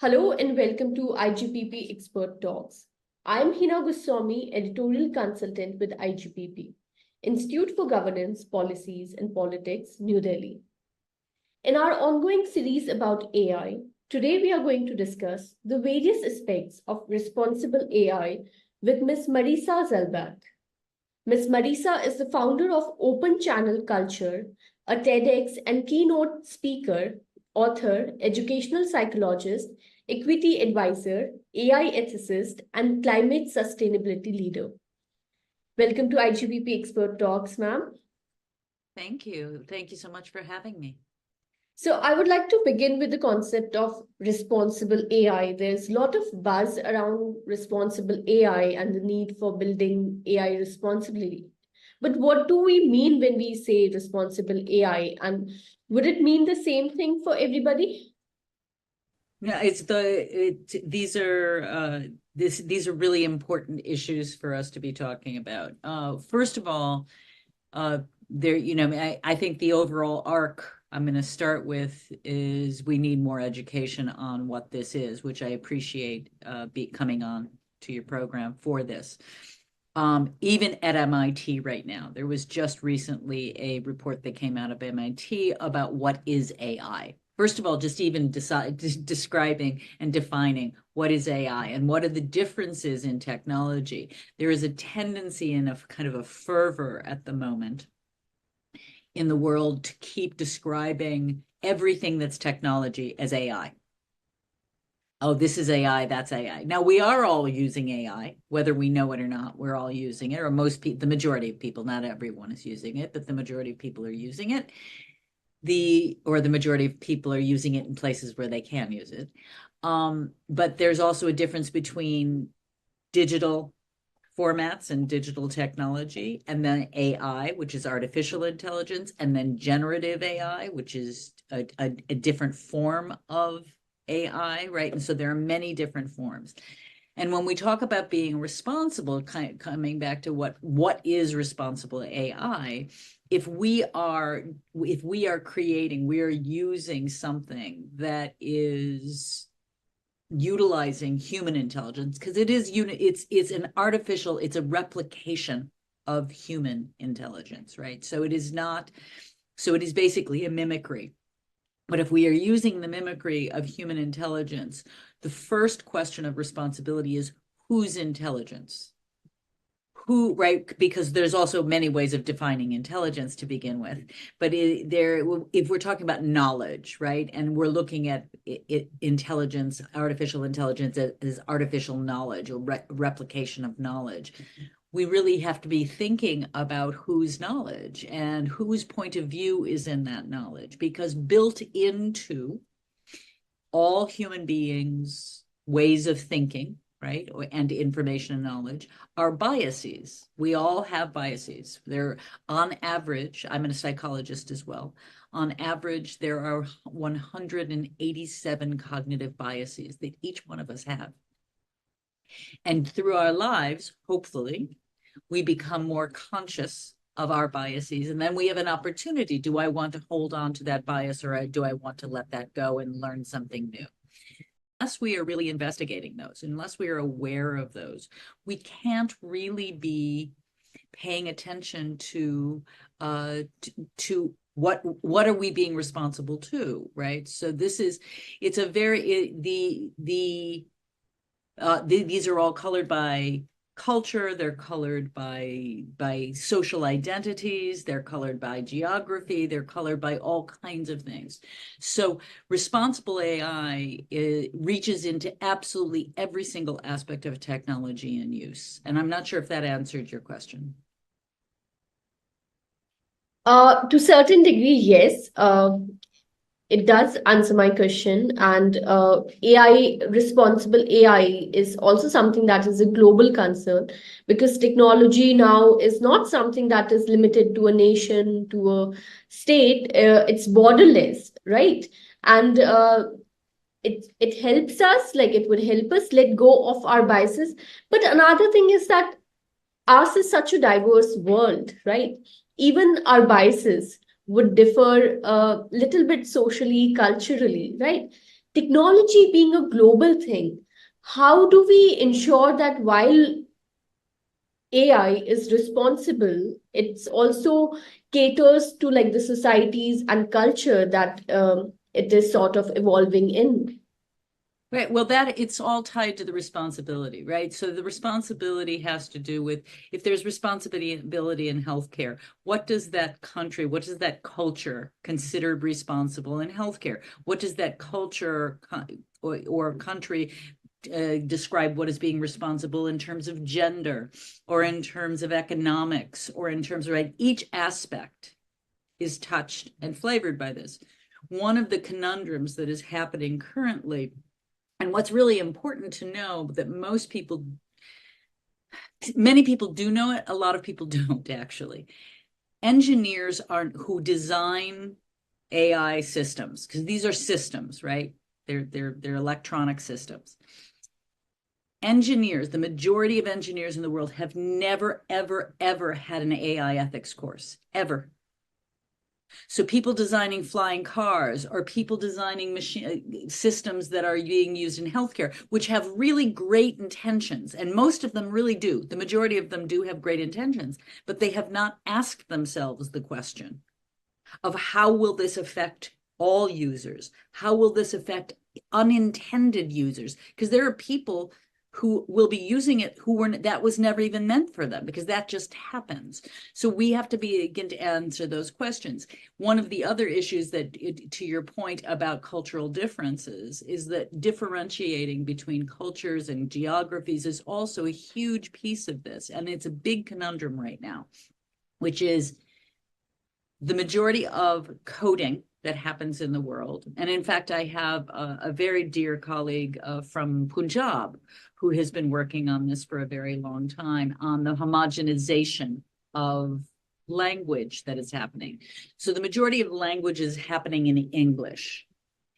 Hello and welcome to IGPP Expert Talks. I'm Heena Goswami, Editorial Consultant with IGPP, Institute for Governance, Policies and Politics, New Delhi. In our ongoing series about AI, today we are going to discuss the various aspects of responsible AI with Ms. Marisa Zalabak. Ms. Marisa is the founder of Open Channel Culture, a TEDx and keynote speaker, author, educational psychologist, equity advisor, AI ethicist, and climate sustainability leader. Welcome to IGPP Expert Talks, ma'am. Thank you. Thank you so much for having me. So I would like to begin with the concept of responsible AI. There's a lot of buzz around responsible AI and the need for building AI responsibly. But what do we mean when we say responsible AI? And would it mean the same thing for everybody? Yeah, these are really important issues for us to be talking about. First of all, I think the overall arc I'm going to start with is we need more education on what this is, which I appreciate coming on to your program for this. Even at MIT right now, there was just recently a report that came out of MIT about what is AI. First of all, just even describing and defining what is AI and what are the differences in technology. There is a tendency in a kind of a fervor at the moment in the world to keep describing everything that's technology as AI. Oh, this is AI, that's AI. Now, we are all using AI, whether we know it or not, we're all using it, or the majority of people, not everyone is using it, but the majority of people are using it. The majority of people are using it in places where they can use it. But there's also a difference between digital formats and digital technology, and then AI, which is artificial intelligence, and then generative AI, which is a different form of AI, right? And so there are many different forms. And when we talk about being responsible, coming back to what is responsible AI, if we are creating, we are using something that is utilizing human intelligence, because it's an artificial, it's a replication of human intelligence, right? So it is basically a mimicry. But if we are using the mimicry of human intelligence, the first question of responsibility is whose intelligence? Who, right? Because there's also many ways of defining intelligence to begin with. But if we're talking about knowledge, right, and we're looking at intelligence, artificial intelligence as artificial knowledge or replication of knowledge, we really have to be thinking about whose knowledge and whose point of view is in that knowledge, because built into all human beings' ways of thinking, right, and information and knowledge are biases. We all have biases. They're, on average, I'm a psychologist as well, on average, there are 187 cognitive biases that each one of us have. And through our lives, hopefully, we become more conscious of our biases. And then we have an opportunity. Do I want to hold on to that bias, or do I want to let that go and learn something new? Unless we are really investigating those, unless we are aware of those, we can't really be paying attention to what are we being responsible to, right? So these are all colored by culture, they're colored by social identities, they're colored by geography, they're colored by all kinds of things. So responsible AI reaches into absolutely every single aspect of technology and use. And I'm not sure if that answered your question. To a certain degree, yes. It does answer my question. And responsible AI is also something that is a global concern, because technology now is not something that is limited to a nation, to a state. It's borderless, right? And it helps us, like it would help us let go of our biases. But another thing is that ours is such a diverse world, right? Even our biases would differ a little bit socially, culturally, right? technology being a global thing, how do we ensure that while AI is responsible, it's also caters to like the societies and culture that it is sort of evolving in? Right. Well, that it's all tied to the responsibility, right? So the responsibility has to do with if there's responsibility in healthcare, what does that country, what does that culture consider responsible in healthcare? What does that culture or country describe what is being responsible in terms of gender or in terms of economics or in terms of, right? Each aspect is touched and flavored by this. One of the conundrums that is happening currently, and what's really important to know that many people do know it, a lot of people don't actually. Engineers aren't who design AI systems, because these are systems, right? They're electronic systems. Engineers, the majority of engineers in the world have never, ever, ever had an AI ethics course, ever. So people designing flying cars or people designing machine systems that are being used in healthcare, which have really great intentions, and most of them really do. The majority of them do have great intentions, but they have not asked themselves the question of how will this affect all users? How will this affect unintended users? Because there are people who will be using it who were that was never even meant for them, because that just happens. So we have to begin to answer those questions. One of the other issues that, to your point about cultural differences, is that differentiating between cultures and geographies is also a huge piece of this, and it's a big conundrum right now, which is the majority of coding that happens in the world. And in fact, I have a very dear colleague from Punjab who has been working on this for a very long time, on the homogenization of language that is happening. So the majority of language is happening in English,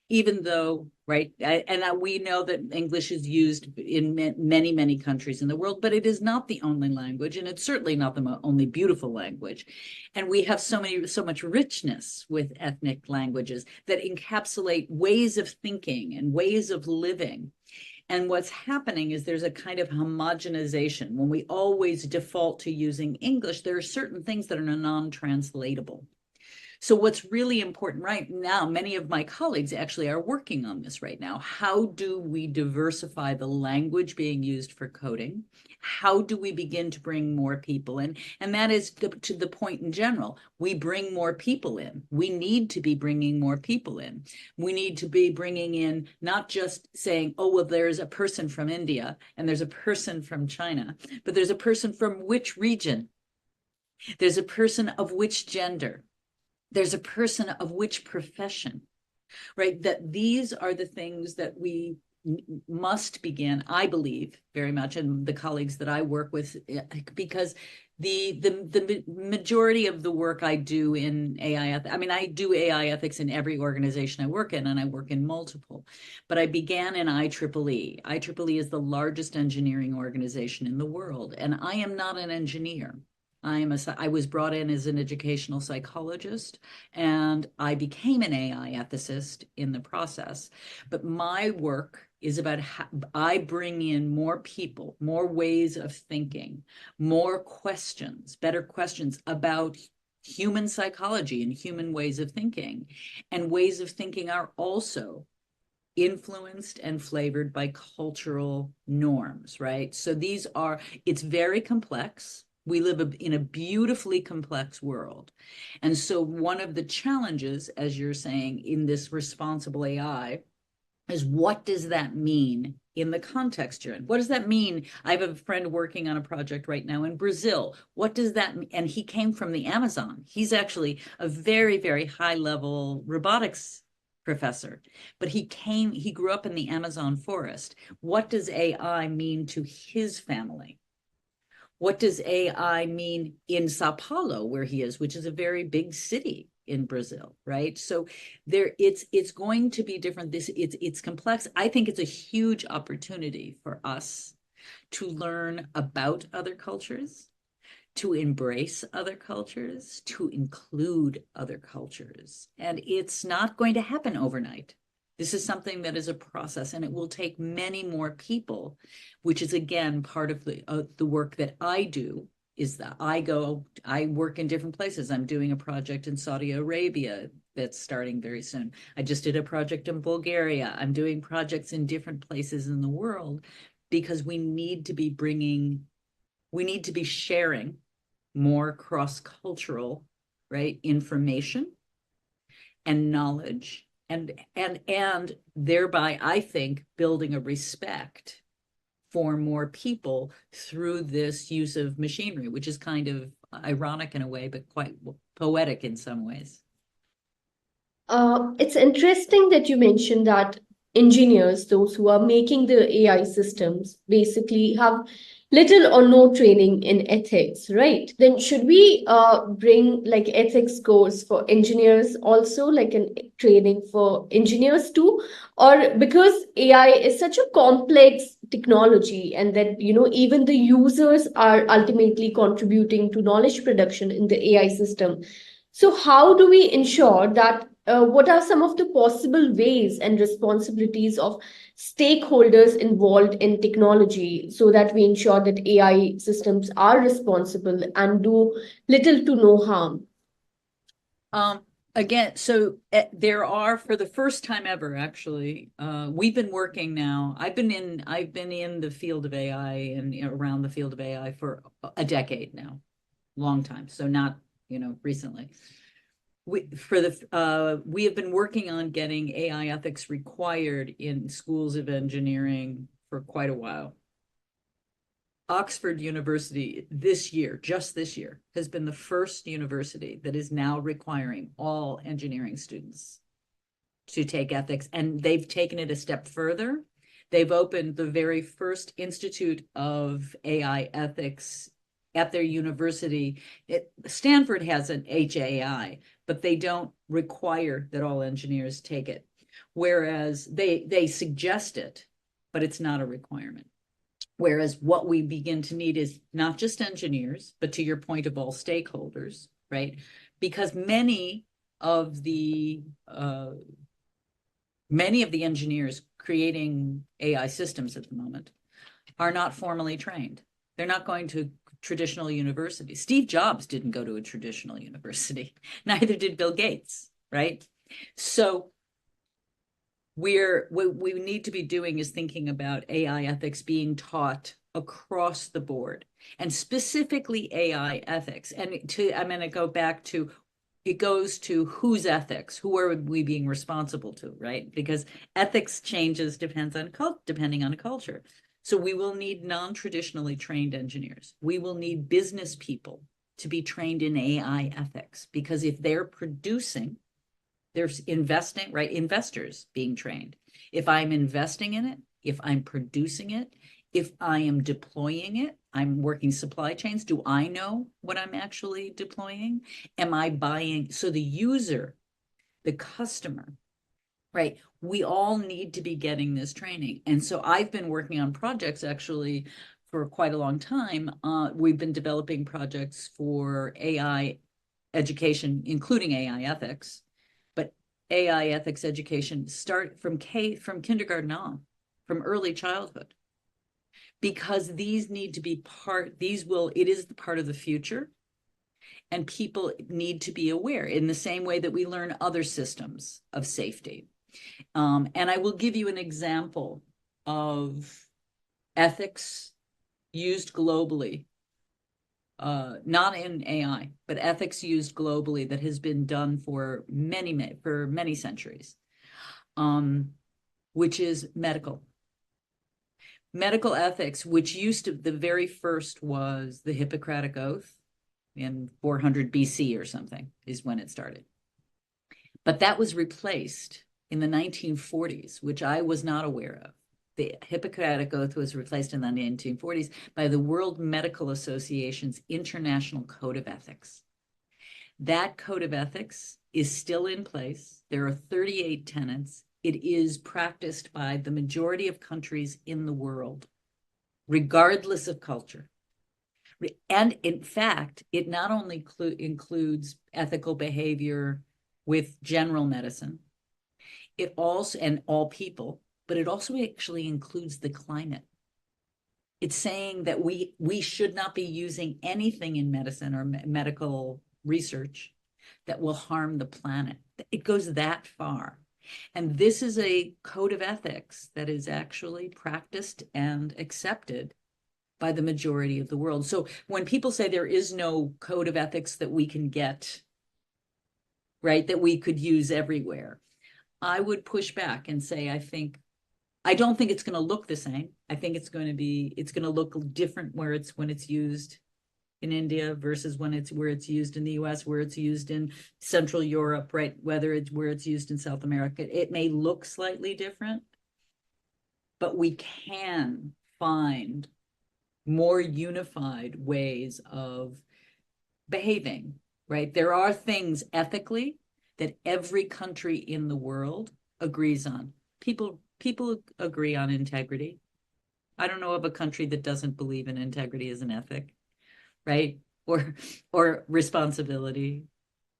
even though, right, and we know that English is used in many, many countries in the world, but it is not the only language, and it's certainly not the only beautiful language. And we have so much richness with ethnic languages that encapsulate ways of thinking and ways of living. And what's happening is there's a kind of homogenization. When we always default to using English, there are certain things that are non-translatable. So what's really important right now, many of my colleagues actually are working on this right now. How do we diversify the language being used for coding? How do we begin to bring more people in? And that is to the point in general. We bring more people in. We need to be bringing more people in. We need to be bringing in, not just saying, oh, well, there's a person from India and there's a person from China, but there's a person from which region? There's a person of which gender? There's a person of which profession, right? That these are the things that we must begin, I believe very much, and the colleagues that I work with, because the majority of the work I do in AI, I mean, I do AI ethics in every organization I work in, and I work in multiple, but I began in IEEE. IEEE is the largest engineering organization in the world, and I am not an engineer. I was brought in as an educational psychologist, and I became an AI ethicist in the process. But my work is about how I bring in more people, more ways of thinking, more questions, better questions about human psychology and human ways of thinking. And ways of thinking are also influenced and flavored by cultural norms, right? So it's very complex. We live in a beautifully complex world. And so one of the challenges, as you're saying, in this responsible AI is, what does that mean in the context you're in? What does that mean? I have a friend working on a project right now in Brazil. What does that mean? And he came from the Amazon. He's actually a very, very high level robotics professor, but he grew up in the Amazon forest. What does AI mean to his family? What does AI mean in Sao Paulo, where he is, which is a very big city in Brazil, right? So it's going to be different. It's complex. I think it's a huge opportunity for us to learn about other cultures, to embrace other cultures, to include other cultures. And it's not going to happen overnight. This is something that is a process, and it will take many more people, which is again part of the work that I do, is that I work in different places. I'm doing a project in Saudi Arabia that's starting very soon. I just did a project in Bulgaria. I'm doing projects in different places in the world because we need to be sharing more cross-cultural, right, information and knowledge, and thereby, I think, building a respect for more people through this use of machinery, which is kind of ironic in a way, but quite poetic in some ways. It's interesting that you mentioned that engineers, those who are making the AI systems, basically have little or no training in ethics, right? Then should we bring like ethics course for engineers also, like an training for engineers too? Or because AI is such a complex technology, and that even the users are ultimately contributing to knowledge production in the AI system. So how do we ensure that what are some of the possible ways and responsibilities of stakeholders involved in technology so that we ensure that AI systems are responsible and do little to no harm? Again, so there are, for the first time ever, actually, we've been working now. I've been in the field of AI and around the field of AI for a decade now, long time. So not, recently. We have been working on getting AI ethics required in schools of engineering for quite a while. Oxford University just this year, has been the first university that is now requiring all engineering students to take ethics, and they've taken it a step further. They've opened the very first Institute of AI Ethics at their university. Stanford has an HAI, but they don't require that all engineers take it. Whereas they suggest it, but it's not a requirement. Whereas what we begin to need is not just engineers, but to your point of all stakeholders, right? Because many of the engineers creating AI systems at the moment are not formally trained. They're not going to traditional universities. Steve Jobs didn't go to a traditional university. Neither did Bill Gates, right? So what we need to be doing is thinking about AI ethics being taught across the board, and specifically AI ethics. And I'm going to go back to, it goes to whose ethics, who are we being responsible to, right? Because ethics changes depending on a culture. So we will need non-traditionally trained engineers. We will need business people to be trained in AI ethics, because if they're producing, there's investing, right? Investors being trained. If I'm investing in it, if I'm producing it, if I am deploying it, I'm working supply chains. Do I know what I'm actually deploying? Am I buying? So the user, the customer, right? We all need to be getting this training. And so I've been working on projects actually for quite a long time. We've been developing projects for AI education, including AI ethics. AI ethics education start from kindergarten on, from early childhood, because these need to be it is the part of the future, and people need to be aware in the same way that we learn other systems of safety. And I will give you an example of ethics used globally, not in AI, but ethics used globally that has been done for many centuries, which is medical ethics, which the very first was the Hippocratic Oath in 400 BC or something is when it started. But that was replaced in the 1940s, which I was not aware of. The Hippocratic Oath was replaced in the 1940s by the World Medical Association's International Code of Ethics. That code of ethics is still in place. There are 38 tenets. It is practiced by the majority of countries in the world, regardless of culture. And in fact, it not only includes ethical behavior with general medicine, It also, and all people, but it also actually includes the climate. It's saying that we should not be using anything in medicine or medical research that will harm the planet. It goes that far. And this is a code of ethics that is actually practiced and accepted by the majority of the world. So when people say there is no code of ethics that we can get, right, that we could use everywhere, I would push back and say, I don't think it's going to look the same. I think it's going to look different when it's used in India versus where it's used in the US, where it's used in Central Europe, right? Where it's used in South America. It may look slightly different, but we can find more unified ways of behaving, right? There are things ethically that every country in the world agrees on. People agree on integrity. I don't know of a country that doesn't believe in integrity as an ethic, right? Or responsibility,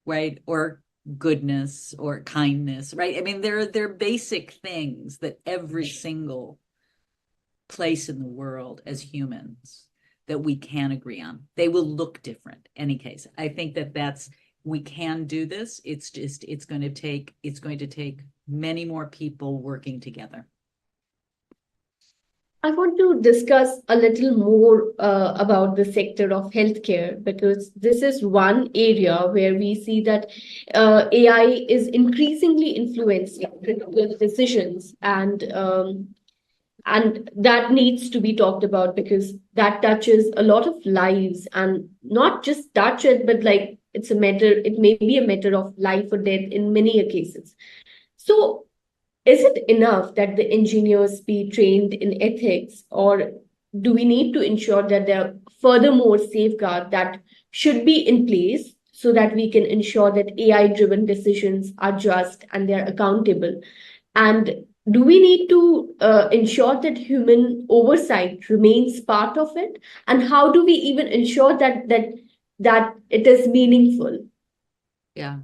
right? Or goodness or kindness, right? I mean, they're basic things that every single place in the world as humans that we can agree on. They will look different any case. I think we can do this. It's going to take many more people working together. I want to discuss a little more about the sector of healthcare, because this is one area where we see that AI is increasingly influencing critical decisions, and that needs to be talked about, because that touches a lot of lives, and not just touch it, but like it may be a matter of life or death in many cases. So is it enough that the engineers be trained in ethics, or do we need to ensure that there are furthermore safeguards that should be in place so that we can ensure that AI driven decisions are just and they're accountable? And do we need to ensure that human oversight remains part of it? And how do we even ensure that it is meaningful? Yeah,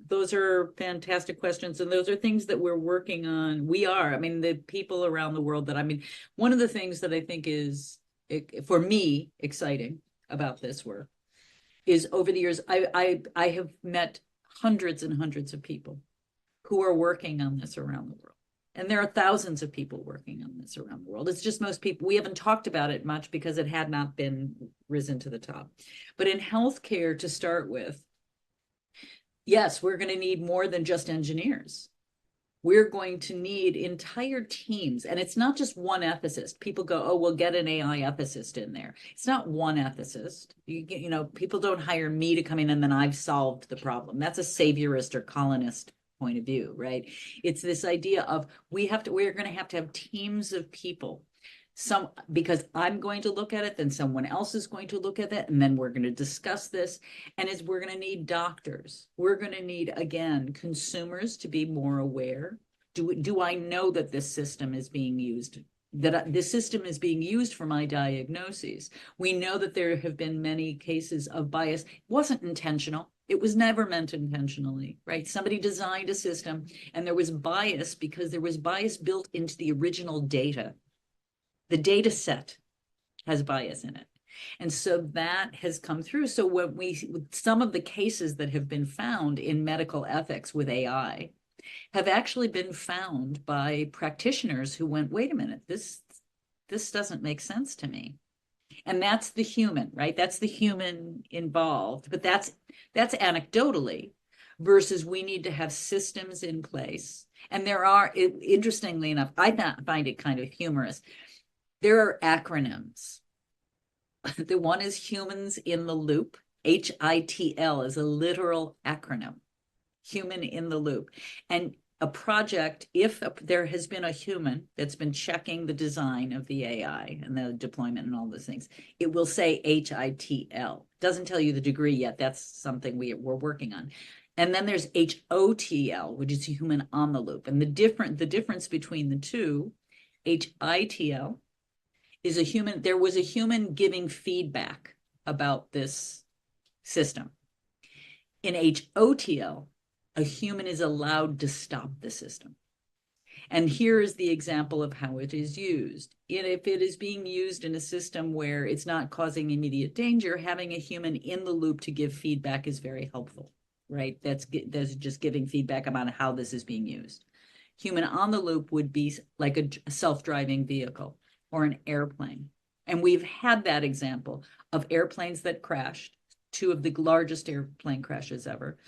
those are fantastic questions, and those are things that we're working on. I mean, the people around the world one of the things that I think is, for me, exciting about this work is over the years, I have met hundreds and hundreds of people who are working on this around the world. And there are thousands of people working on this around the world. It's just most people, we haven't talked about it much because it had not been risen to the top. But in healthcare, to start with, yes, we're going to need more than just engineers. We're going to need entire teams. And it's not just one ethicist. People go, oh, we'll get an AI ethicist in there. It's not one ethicist. People don't hire me to come in and then I've solved the problem. That's a saviorist or colonist point of view, right? It's this idea of we're going to have teams of people. Because I'm going to look at it, then someone else is going to look at it, and then we're going to discuss this. And we're going to need doctors. We're going to need, again, consumers to be more aware. Do I know that this system is being used? That this system is being used for my diagnoses. We know that there have been many cases of bias. It wasn't intentional. It was never meant intentionally, right? Somebody designed a system and there was bias because there was bias built into the original data. The data set has bias in it. And so that has come through. So some of the cases that have been found in medical ethics with AI have actually been found by practitioners who went, wait a minute, this doesn't make sense to me. And that's the human, right? That's the human involved. But that's anecdotally, versus we need to have systems in place. And there are, interestingly enough, I find it kind of humorous. There are acronyms. The one is Humans in the Loop. HITL is a literal acronym. Human in the Loop. And a project, if there has been a human that's been checking the design of the AI and the deployment and all those things, it will say HITL. Doesn't tell you the degree yet. That's something we're working on. And then there's HOTL, which is human on the loop. And the difference between the two, HITL, is there was a human giving feedback about this system. In HOTL, a human is allowed to stop the system. And here is the example of how it is used. If it is being used in a system where it's not causing immediate danger, having a human in the loop to give feedback is very helpful, right? That's just giving feedback about how this is being used. Human on the loop would be like a self-driving vehicle or an airplane. And we've had that example of airplanes that crashed. 2 of the largest airplane crashes ever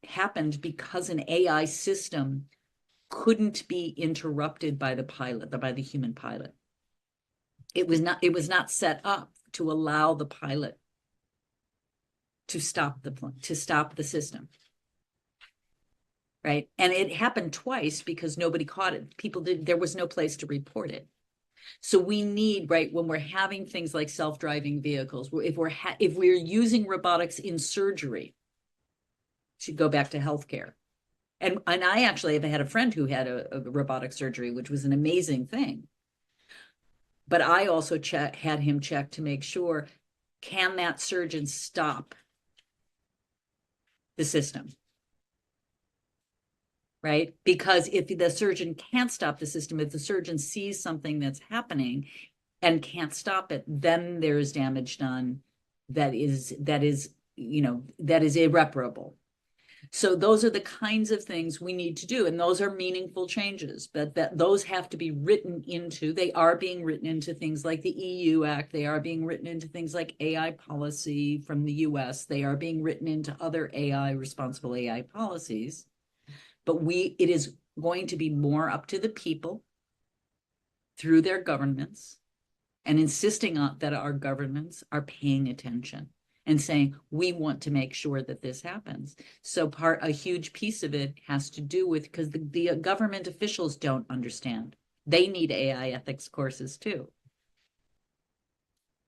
happened because an AI system couldn't be interrupted by the human pilot. It was not set up to allow the pilot to stop the system. Right. And it happened twice because nobody caught it. There was no place to report it. So we need, right, when we're having things like self-driving vehicles, if we're using robotics in surgery, should go back to healthcare. And I actually have had a friend who had a robotic surgery, which was an amazing thing. But I also had him check to make sure, can that surgeon stop the system? Right? Because if the surgeon can't stop the system, if the surgeon sees something that's happening and can't stop it, then there's damage done that is irreparable. So those are the kinds of things we need to do, and those are meaningful changes. But those have to be written into. They are being written into things like the EU Act. They are being written into things like AI policy from the US. They are being written into other responsible AI policies. But it is going to be more up to the people through their governments and insisting on that our governments are paying attention and saying, we want to make sure that this happens. So a huge piece of it has to do with, because the government officials don't understand. They need AI ethics courses too.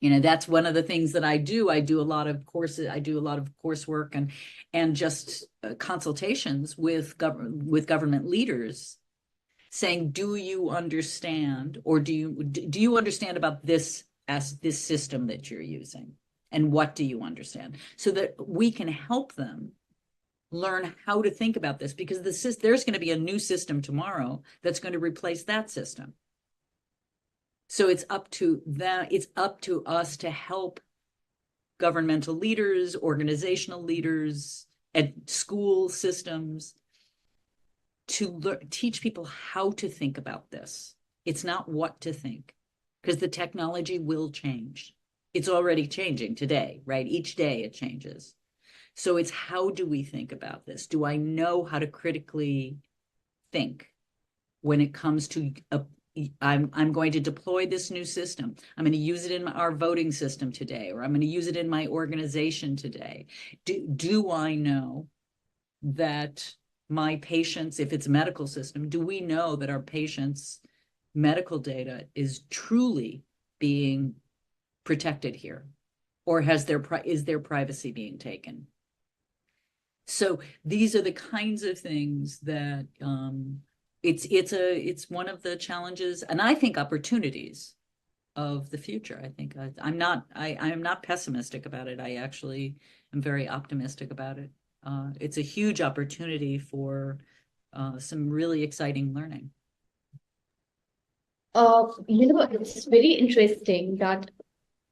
That's one of the things that I do. I do a lot of courses. I do a lot of coursework and just consultations with government leaders, saying, "Do you understand, or do you understand about this system that you're using, and what do you understand?" So that we can help them learn how to think about this, because there's going to be a new system tomorrow that's going to replace that system. So it's up to us to help governmental leaders, organizational leaders, and school systems to teach people how to think about this. It's not what to think, because the technology will change. It's already changing today, right? Each day it changes. So it's, how do we think about this? Do I know how to critically think when it comes to I'm going to deploy this new system. I'm going to use it in our voting system today, or I'm going to use it in my organization today. Do I know that my patients, if it's a medical system, do we know that our patients' medical data is truly being protected here? Or is their privacy being taken? So these are the kinds of things that it's one of the challenges, and I think opportunities of the future. I think I'm not pessimistic about it. I actually am very optimistic about it. It's a huge opportunity for some really exciting learning. It's very interesting that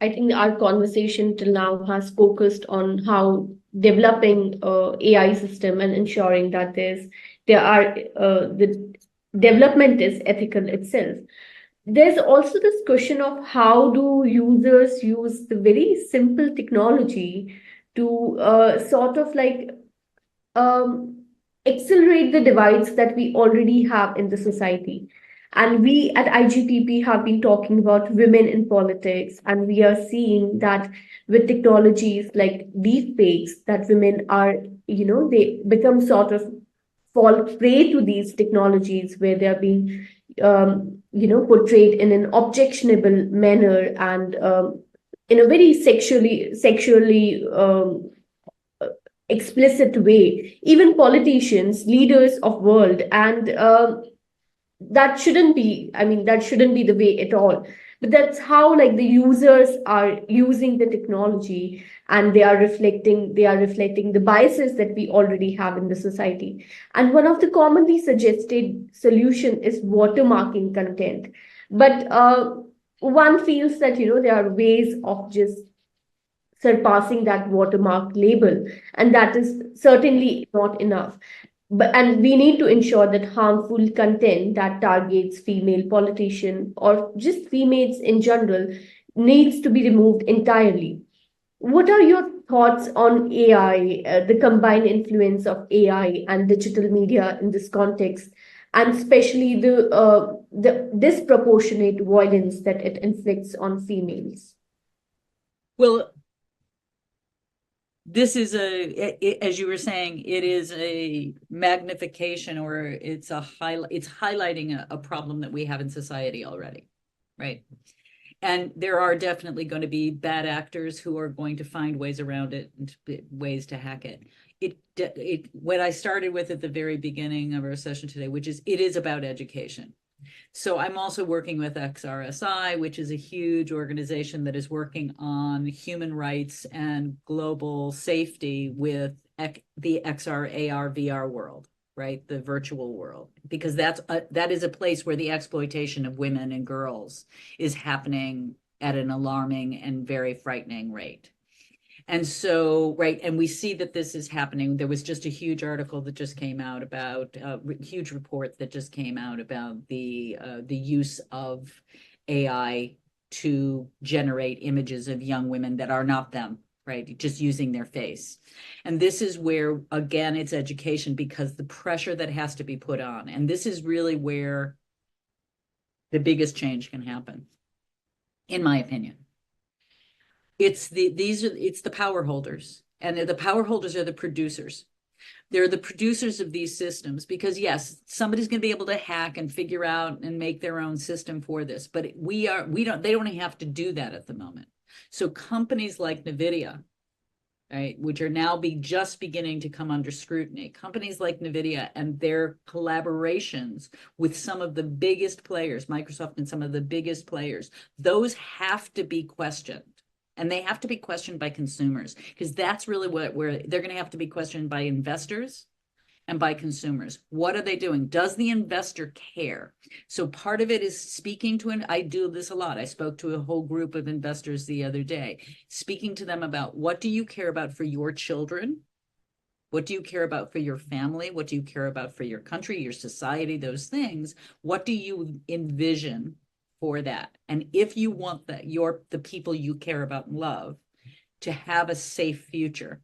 I think our conversation till now has focused on how developing AI system and ensuring that the development is ethical itself. There's also this question of how do users use the very simple technology to sort of like accelerate the divides that we already have in the society. And we at IGPP have been talking about women in politics, and we are seeing that with technologies like deepfakes, that women are, they become sort of fall prey to these technologies where they are being, portrayed in an objectionable manner and in a very sexually explicit way. Even politicians, leaders of world, and that shouldn't be the way at all. but that's how like the users are using the technology, and they are reflecting the biases that we already have in the society. And one of the commonly suggested solution is watermarking content, but one feels that there are ways of just surpassing that watermark label, and that is certainly not enough. And we need to ensure that harmful content that targets female politician or just females in general needs to be removed entirely. What are your thoughts on AI, the combined influence of AI and digital media in this context, and especially the disproportionate violence that it inflicts on females? Well, this is as you were saying, it is a magnification, or it's highlighting a problem that we have in society already, right? And there are definitely going to be bad actors who are going to find ways around it and ways to hack it. What I started with at the very beginning of our session today, which is it is about education. So I'm also working with XRSI, which is a huge organization that is working on human rights and global safety with the XR, AR, VR world, right? The virtual world, because that is a place where the exploitation of women and girls is happening at an alarming and very frightening rate. And so, right, and we see that this is happening. There was just a huge article that just came out about huge report that just came out about the use of AI to generate images of young women that are not them, right? Just using their face. And this is where, again, it's education, because the pressure that has to be put on. And this is really where the biggest change can happen, in my opinion. It's the power holders, and the power holders are the producers. They're the producers of these systems, because yes, somebody's going to be able to hack and figure out and make their own system for this, but they don't have to do that at the moment. So companies like NVIDIA, right, which are now just beginning to come under scrutiny, companies like NVIDIA and their collaborations with some of the biggest players, Microsoft and some of the biggest players, those have to be questioned. And they have to be questioned by consumers, because that's really where they're going to have to be questioned by investors and by consumers. What are they doing? Does the investor care? So part of it is speaking to I do this a lot. I spoke to a whole group of investors the other day, speaking to them about, what do you care about for your children? What do you care about for your family? What do you care about for your country, your society, those things? What do you envision for that? And if you want that, the people you care about and love to have a safe future,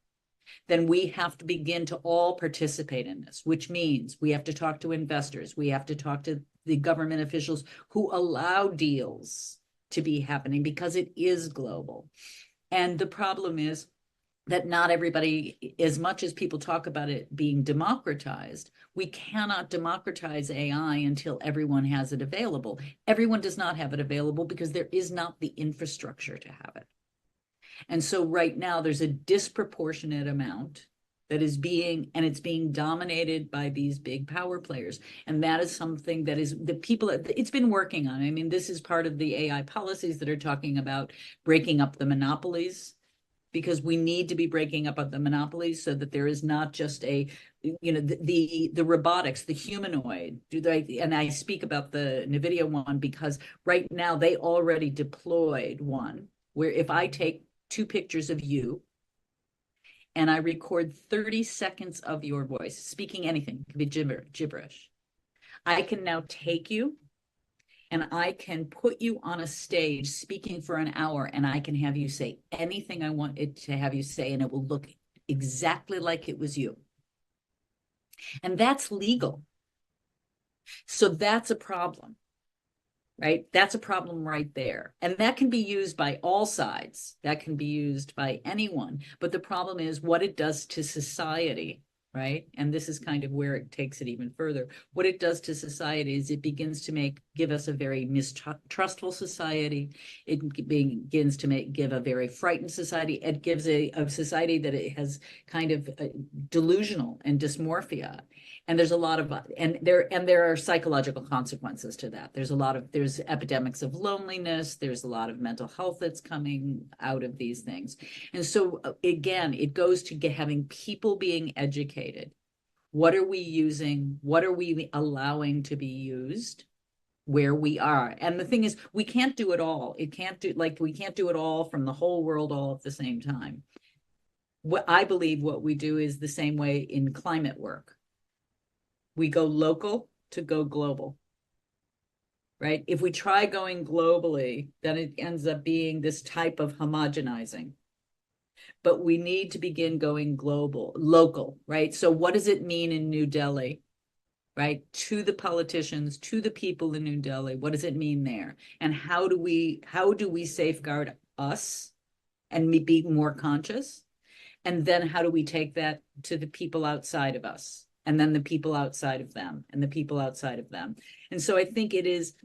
then we have to begin to all participate in this, which means we have to talk to investors. We have to talk to the government officials who allow deals to be happening, because it is global. And the problem is that not everybody, as much as people talk about it being democratized, we cannot democratize AI until everyone has it available. Everyone does not have it available because there is not the infrastructure to have it. And so right now there's a disproportionate amount that is it's being dominated by these big power players. And that is something that is the people, it's been working on. I mean, this is part of the AI policies that are talking about breaking up the monopolies, because we need to be breaking up the monopolies so that there is not just the robotics, the humanoid. And I speak about the NVIDIA one because right now they already deployed one where if I take 2 pictures of you and I record 30 seconds of your voice, speaking anything, it could be gibberish, I can now take you and I can put you on a stage speaking for an hour, and I can have you say anything I want it to have you say, and it will look exactly like it was you. And that's legal. So that's a problem, right? That's a problem right there. And that can be used by all sides. That can be used by anyone. But the problem is what it does to society, right? And this is kind of where it takes it even further. What it does to society is it begins to give us a very mistrustful society. It begins to give a very frightened society. It gives a society that it has kind of delusional and dysmorphia. And there's a lot of, and there are psychological consequences to that. There's epidemics of loneliness. There's a lot of mental health that's coming out of these things. And so again, it goes to having people being educated. What are we using? What are we allowing to be used where we are? And the thing is, we can't do it all. We can't do it all from the whole world all at the same time. What I believe what we do is the same way in climate work. We go local to go global, right? If we try going globally, then it ends up being this type of homogenizing. But we need to begin going local, right? So what does it mean in New Delhi, right? To the politicians, to the people in New Delhi, what does it mean there? And how do we safeguard us and be more conscious? And then how do we take that to the people outside of us? And then the people outside of them, and the people outside of them. And so I think it is,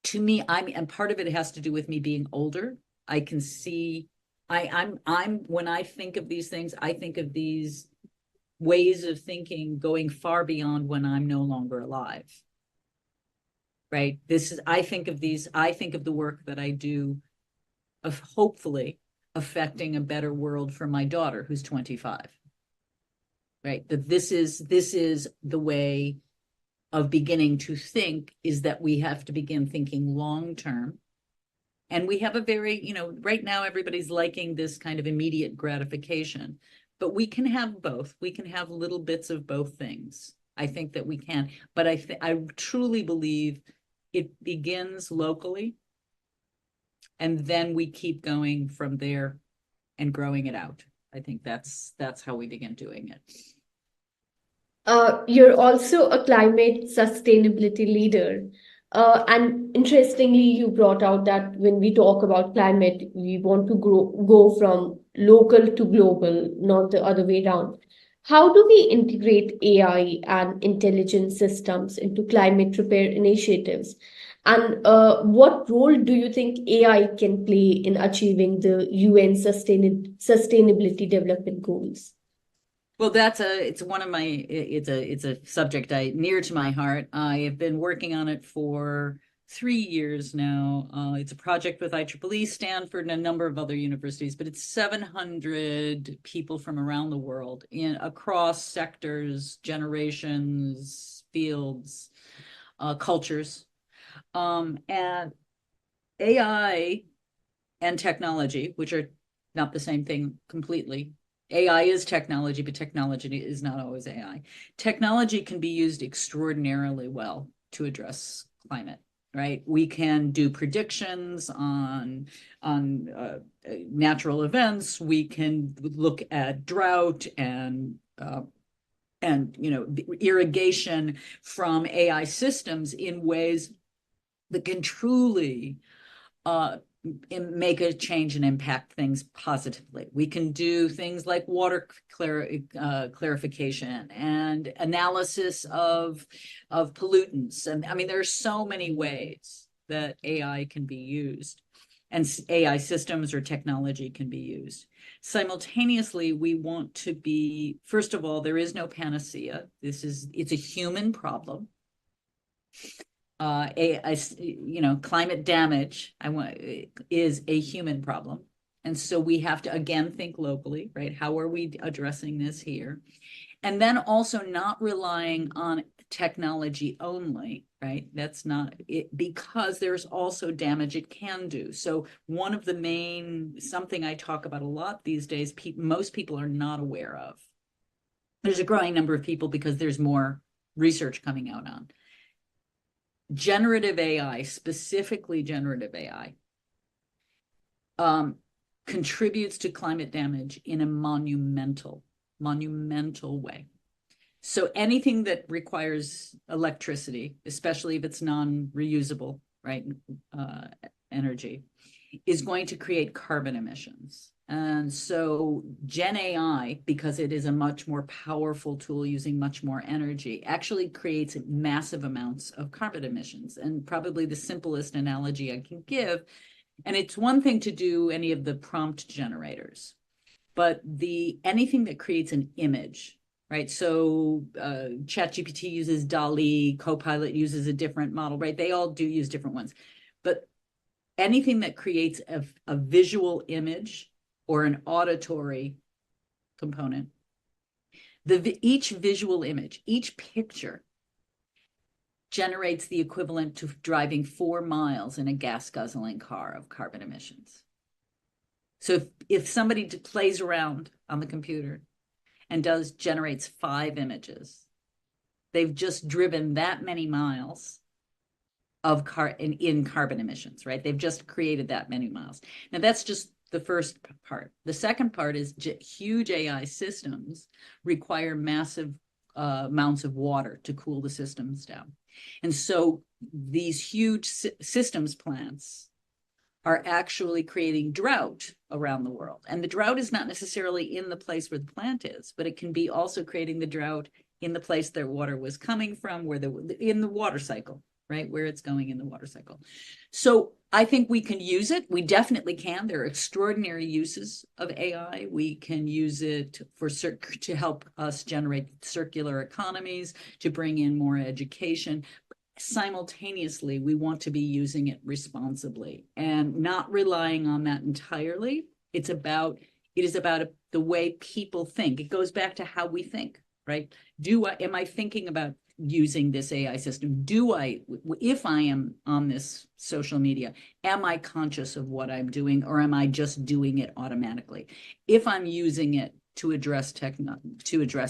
to me, and part of it has to do with me being older. I can see, when I think of these things, I think of these ways of thinking going far beyond when I'm no longer alive. Right? I think of the work that I do of hopefully affecting a better world for my daughter who's 25. Right? That this is the way of beginning to think, is that we have to begin thinking long term. And we have a very, right now everybody's liking this kind of immediate gratification, but we can have both. We can have little bits of both things. I think that we can, but I truly believe it begins locally, and then we keep going from there and growing it out. I think that's how we begin doing it. You're also a climate sustainability leader. And interestingly, you brought out that when we talk about climate, we want to go from local to global, not the other way around. How do we integrate AI and intelligent systems into climate repair initiatives? And what role do you think AI can play in achieving the UN Sustainability Development Goals? Well, it's a subject near to my heart. I have been working on it for 3 years now. It's a project with IEEE, Stanford, and a number of other universities, but it's 700 people from around the world across sectors, generations, fields, cultures. And AI and technology, which are not the same thing completely. AI is technology, but technology is not always AI. Technology can be used extraordinarily well to address climate, right? We can do predictions on natural events. We can look at drought and irrigation from AI systems in ways that can truly make a change and impact things positively. We can do things like water clarification and analysis of pollutants. And I mean, there are so many ways that AI can be used, and AI systems or technology can be used. Simultaneously, we want to be, first of all, there is no panacea. It's a human problem. Climate damage is a human problem. And so we have to, again, think locally, right? How are we addressing this here? And then also not relying on technology only, right? That's not it, because there's also damage it can do. So one of the something I talk about a lot these days, most people are not aware of. There's a growing number of people because there's more research coming out on generative AI, specifically generative AI, contributes to climate damage in a monumental way. So anything that requires electricity, especially if it's non-reusable, right, energy, is going to create carbon emissions. And so Gen AI, because it is a much more powerful tool using much more energy, actually creates massive amounts of carbon emissions. And probably the simplest analogy I can give, and it's one thing to do any of the prompt generators, but anything that creates an image, right? So ChatGPT uses DALL-E, Copilot uses a different model, right? They all do use different ones. But anything that creates a visual image or an auditory component, each visual image, each picture generates the equivalent to driving 4 miles in a gas guzzling car of carbon emissions. So if somebody plays around on the computer and generates 5 images, they've just driven that many miles of in carbon emissions, right? They've just created that many miles. Now that's just the first part. The second part is huge AI systems require massive amounts of water to cool the systems down. And so these huge systems plants are actually creating drought around the world. And the drought is not necessarily in the place where the plant is, but it can be also creating the drought in the place their water was coming from, where in the water cycle, right? Where it's going in the water cycle. So I think we can use it. We definitely can. There are extraordinary uses of AI. We can use it to help us generate circular economies, to bring in more education. Simultaneously, we want to be using it responsibly and not relying on that entirely. It is about the way people think. It goes back to how we think, right? Am I thinking about using this AI system? If I am on this social media, am I conscious of what I'm doing, or am I just doing it automatically? If I'm using it to address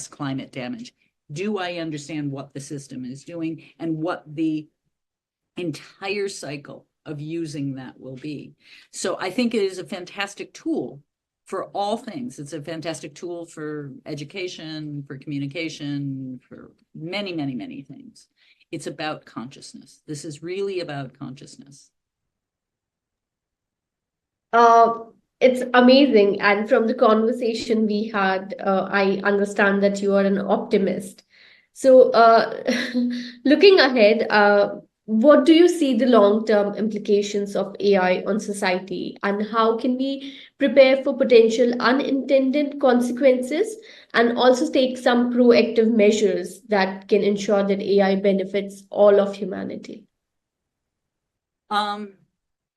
climate damage, do I understand what the system is doing and what the entire cycle of using that will be? So I think it is a fantastic tool for all things. It's a fantastic tool for education, for communication, for many, many, many things. It's about consciousness. This is really about consciousness. It's amazing. And from the conversation we had, I understand that you are an optimist. So, looking ahead, what do you see the long-term implications of AI on society, and how can we prepare for potential unintended consequences and also take some proactive measures that can ensure that AI benefits all of humanity?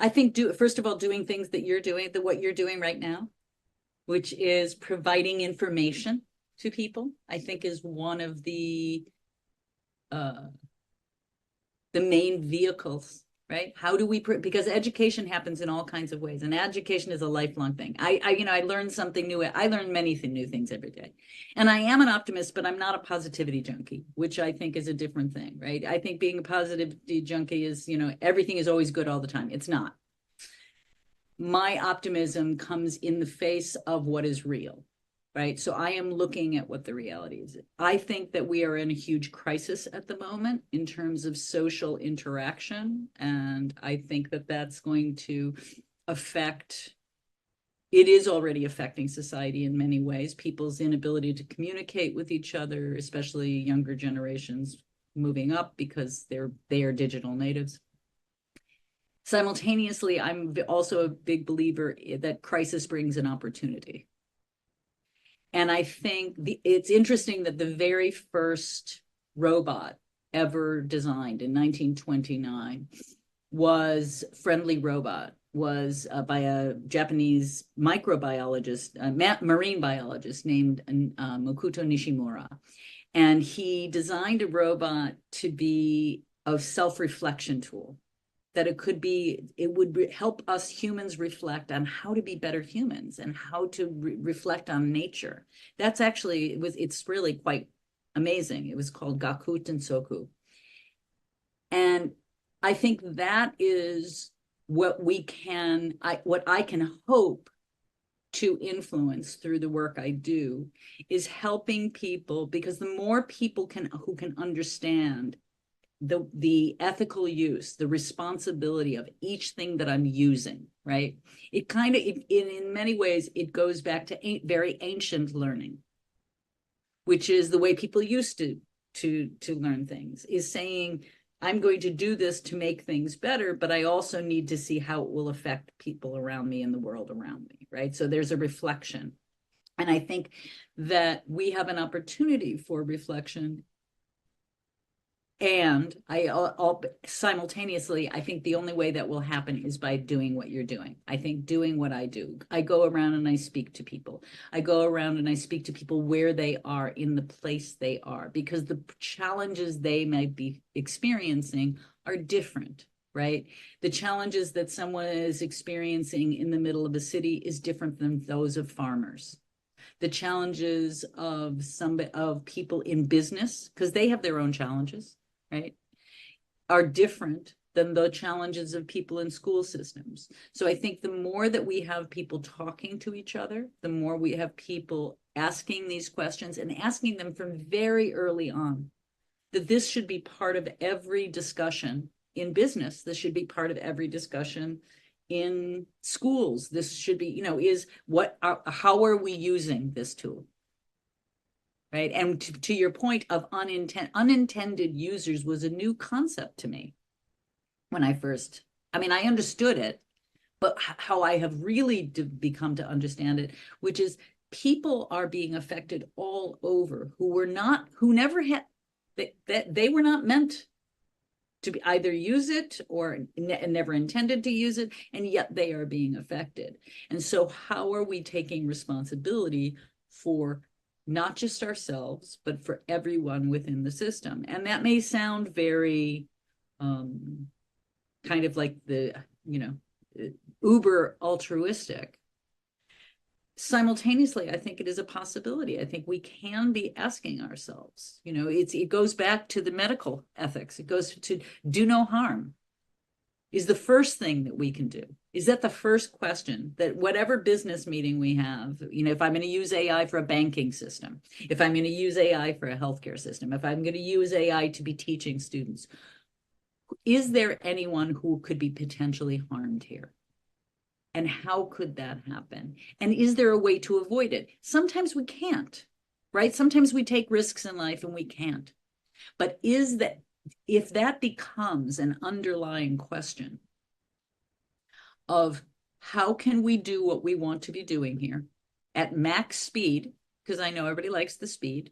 I think first of all, doing things that what you're doing right now, which is providing information to people, I think is one of the main vehicles, right? How do we, because education happens in all kinds of ways, and education is a lifelong thing. I learn something new. I learn many new things every day. And I am an optimist, but I'm not a positivity junkie, which I think is a different thing, right? I think being a positivity junkie is, everything is always good all the time. It's not. My optimism comes in the face of what is real, right? So I am looking at what the reality is. I think that we are in a huge crisis at the moment in terms of social interaction. And I think that that's going to it is already affecting society in many ways. People's inability to communicate with each other, especially younger generations moving up because they are digital natives. Simultaneously, I'm also a big believer that crisis brings an opportunity. And I think it's interesting that the very first robot ever designed in 1929 was Friendly Robot, was by a Japanese microbiologist, marine biologist named Makoto Nishimura. And he designed a robot to be a self-reflection tool, that it would help us humans reflect on how to be better humans and how to reflect on nature. That's actually, it's really quite amazing. It was called Gakuten Soku. And I think that is what I can hope to influence through the work I do, is helping people, because the more people who can understand the ethical use, the responsibility of each thing that I'm using, right? It kind of, in many ways, it goes back to very ancient learning, which is the way people used to learn things, is saying, I'm going to do this to make things better, but I also need to see how it will affect people around me and the world around me, right? So there's a reflection. And I think that we have an opportunity for reflection. And I'll simultaneously, I think the only way that will happen is by doing what you're doing. I think doing what I do. I go around and I speak to people. I go around and I speak to people where they are in the place they are, because the challenges they might be experiencing are different, right? The challenges that someone is experiencing in the middle of a city is different than those of farmers. The challenges of people in business, because they have their own challenges, right, are different than the challenges of people in school systems. So I think the more that we have people talking to each other, the more we have people asking these questions and asking them from very early on, that this should be part of every discussion in business. This should be part of every discussion in schools. This should be, how are we using this tool? Right. And to your point of unintended users was a new concept to me when I understood it, but how I have really become to understand it, which is people are being affected all over who never had, that they were not meant to be either use it or never intended to use it, and yet they are being affected. And so how are we taking responsibility for not just ourselves, but for everyone within the system? And that may sound very kind of like the, uber altruistic. Simultaneously, I think it is a possibility. I think we can be asking ourselves, it goes back to the medical ethics. It goes to do no harm is the first thing that we can do. Is that the first question that whatever business meeting we have, if I'm going to use AI for a banking system, if I'm going to use AI for a healthcare system, if I'm going to use AI to be teaching students, is there anyone who could be potentially harmed here? And how could that happen? And is there a way to avoid it? Sometimes we can't, right? Sometimes we take risks in life and we can't. But if that becomes an underlying question of how can we do what we want to be doing here at max speed, because I know everybody likes the speed,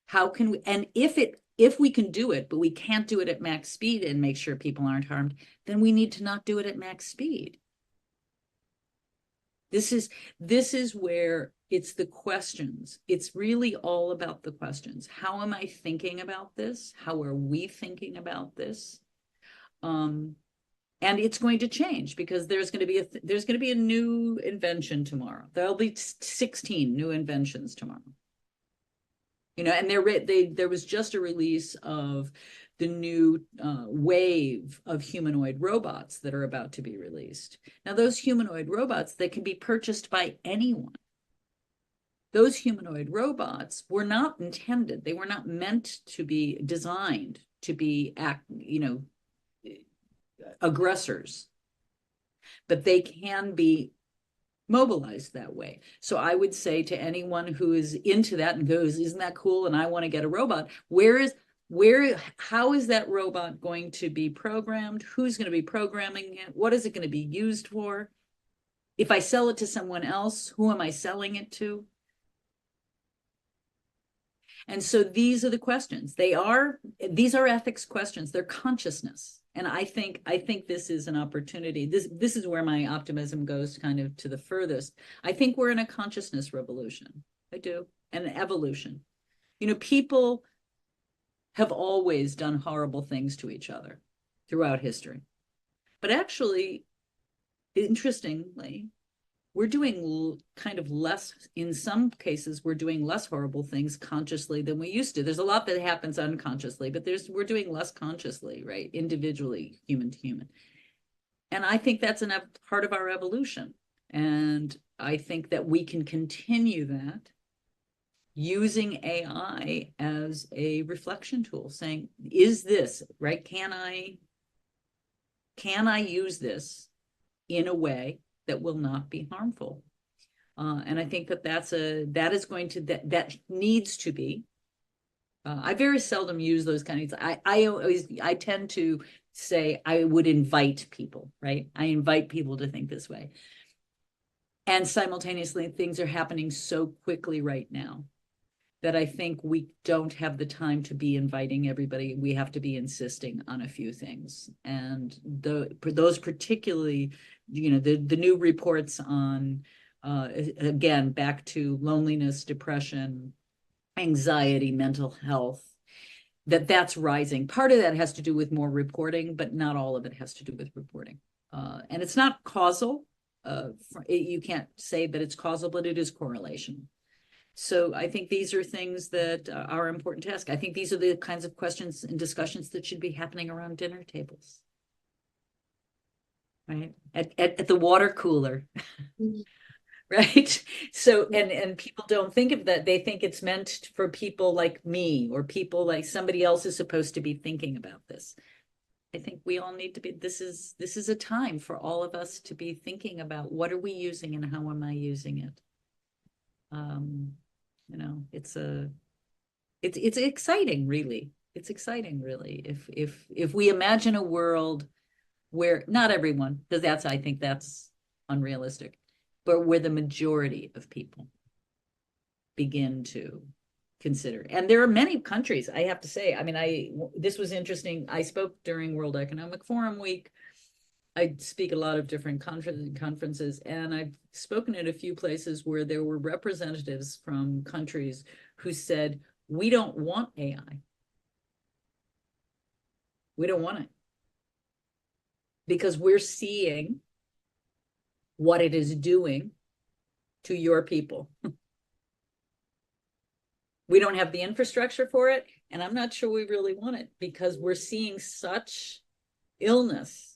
how can we, and if we can do it, but we can't do it at max speed and make sure people aren't harmed, then we need to not do it at max speed. This is where it's the questions. It's really all about the questions. How am I thinking about this? How are we thinking about this? And it's going to change because there's going to be a new invention tomorrow. There'll be 16 new inventions tomorrow. And there was just a release of the new wave of humanoid robots that are about to be released. Now, those humanoid robots, they can be purchased by anyone. Those humanoid robots were not intended. They were not meant to be designed to be, aggressors, but they can be mobilized that way. So I would say to anyone who is into that and goes, isn't that cool? And I want to get a robot. How is that robot going to be programmed? Who's going to be programming it? What is it going to be used for? If I sell it to someone else, who am I selling it to? And so these are the questions. These are ethics questions. They're consciousness. And I think this is an opportunity. This is where my optimism goes kind of to the furthest. I think we're in a consciousness revolution. I do. And an evolution. People have always done horrible things to each other throughout history. But actually, interestingly, we're doing kind of less, in some cases, we're doing less horrible things consciously than we used to. There's a lot that happens unconsciously, but we're doing less consciously, right? Individually, human to human. And I think that's a part of our evolution. And I think that we can continue that using AI as a reflection tool, saying, is this, right? Can I use this in a way that will not be harmful? And I think that needs to be. I very seldom use those kinds of, I tend to say I would invite people, right? I invite people to think this way. And simultaneously, things are happening so quickly right now that I think we don't have the time to be inviting everybody. We have to be insisting on a few things. And those particularly, the new reports on, again, back to loneliness, depression, anxiety, mental health, that's rising. Part of that has to do with more reporting, but not all of it has to do with reporting. And it's not causal. You can't say that it's causal, but it is correlation. So I think these are things that are important to ask. I think these are the kinds of questions and discussions that should be happening around dinner tables, right? At the water cooler. Right. So, and people don't think of that. They think it's meant for people like me, or people like somebody else is supposed to be thinking about this. I think we all need to be, this is a time for all of us to be thinking about what are we using and how am I using it? It's exciting, really. It's exciting, really. If we imagine a world where not everyone, because I think that's unrealistic, but where the majority of people begin to consider. And there are many countries, I have to say, I mean, this was interesting. I spoke during World Economic Forum week. I speak a lot of different conferences, and I've spoken at a few places where there were representatives from countries who said, we don't want AI. We don't want it. Because we're seeing what it is doing to your people. We don't have the infrastructure for it, and I'm not sure we really want it because we're seeing such illness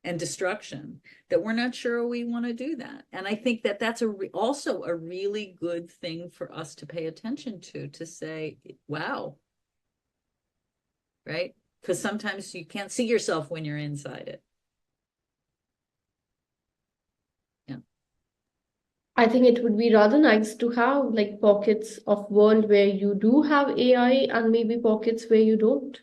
and destruction that we're not sure we want to do that. And I think that that's also a really good thing for us to pay attention to say, wow, right? Because sometimes you can't see yourself when you're inside it. Yeah. I think it would be rather nice to have like pockets of world where you do have AI and maybe pockets where you don't.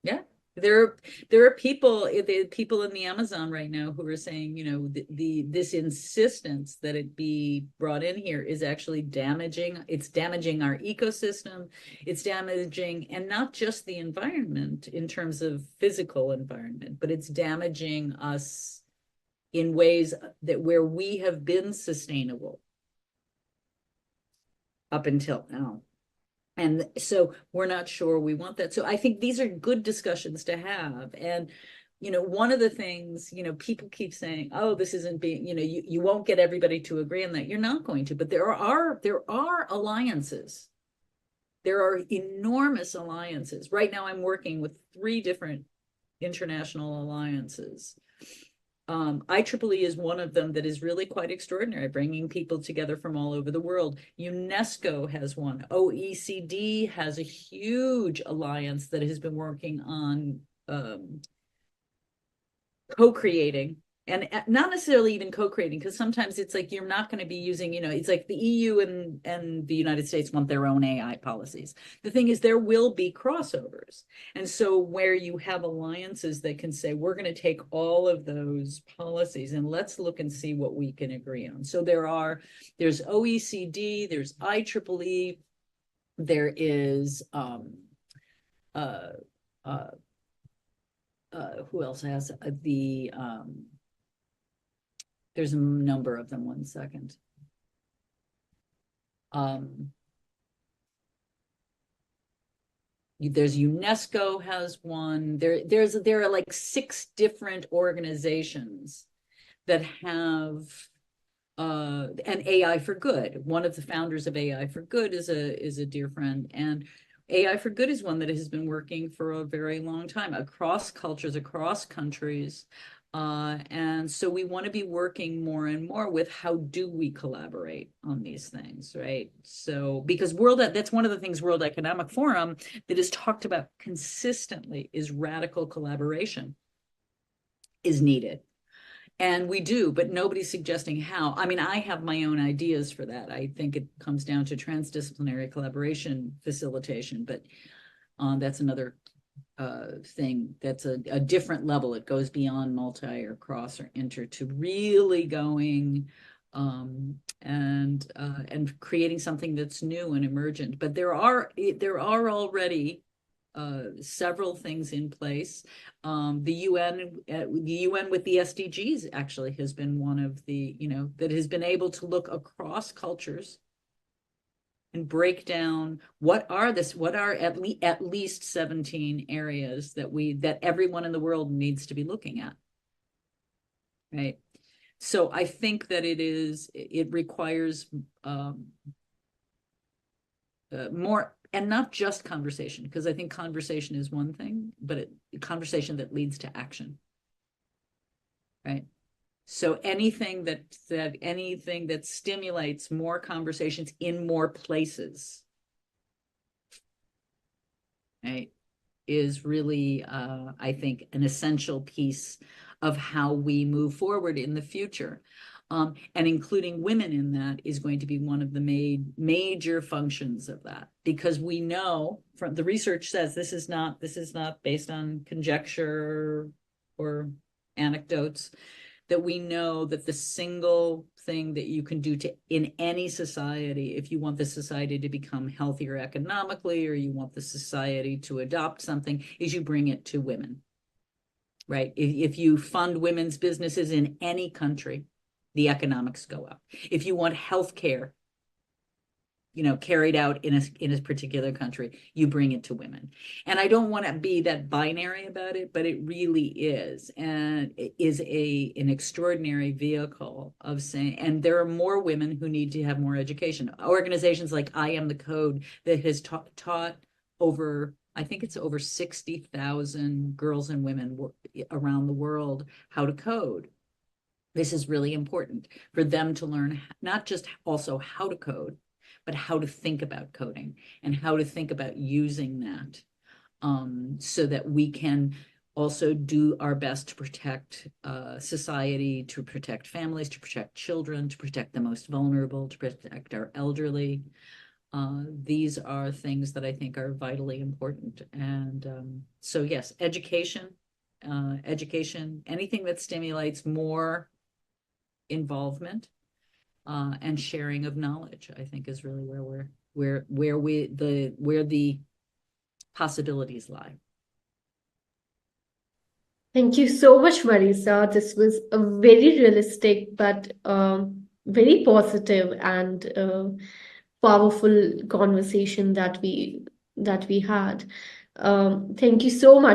Yeah. There are people in the Amazon right now who are saying, this insistence that it be brought in here is actually damaging. It's damaging our ecosystem. It's damaging, and not just the environment in terms of physical environment, but it's damaging us in ways that where we have been sustainable up until now. And so we're not sure we want that. So I think these are good discussions to have. And, one of the things, people keep saying, oh, this isn't being, you won't get everybody to agree on that. You're not going to, but there are alliances. There are enormous alliances. Right now I'm working with 3 different international alliances. IEEE is one of them that is really quite extraordinary, bringing people together from all over the world. UNESCO has one. OECD has a huge alliance that has been working on co-creating, and not necessarily even co-creating, because sometimes it's like you're not going to be using, it's like the EU and the United States want their own AI policies. The thing is, there will be crossovers. And so where you have alliances that can say, we're going to take all of those policies and let's look and see what we can agree on. So there's OECD, there's IEEE, there is who else has there's a number of them. One second. There's UNESCO has one. There are like 6 different organizations that have and AI for Good. One of the founders of AI for Good is a dear friend, and AI for Good is one that has been working for a very long time across cultures, across countries. And so we want to be working more and more with how do we collaborate on these things, right? So because that's one of the things World Economic Forum that is talked about consistently is radical collaboration is needed. And we do, but nobody's suggesting how. I mean, I have my own ideas for that. I think it comes down to transdisciplinary collaboration facilitation, but that's another thing that's a different level. It goes beyond multi or cross or inter to really going and creating something that's new and emergent. But there are already several things in place. The UN with the SDGs actually has been one of the, that has been able to look across cultures and break down what are at least 17 areas that everyone in the world needs to be looking at. Right. So I think that it requires more, and not just conversation, because I think conversation is one thing, but conversation that leads to action. Right. So anything that stimulates more conversations in more places, right, is really, I think, an essential piece of how we move forward in the future. And including women in that is going to be one of the major functions of that, because we know from the research says this is not based on conjecture or anecdotes, that we know that the single thing that you can do in any society, if you want the society to become healthier economically, or you want the society to adopt something, is you bring it to women, right? If you fund women's businesses in any country, the economics go up. If you want healthcare, carried out in a particular country, you bring it to women. And I don't want to be that binary about it, but it really is. And it is an extraordinary vehicle of saying, and there are more women who need to have more education. Organizations like I Am the Code that has taught over, I think it's over 60,000 girls and women around the world how to code. This is really important for them to learn not just also how to code, but how to think about coding and how to think about using that, so that we can also do our best to protect society, to protect families, to protect children, to protect the most vulnerable, to protect our elderly. These are things that I think are vitally important. And so yes, education, anything that stimulates more involvement and sharing of knowledge, I think, is really where the possibilities lie. Thank you so much, Marisa. This was a very realistic but very positive and powerful conversation that we had. Thank you so much.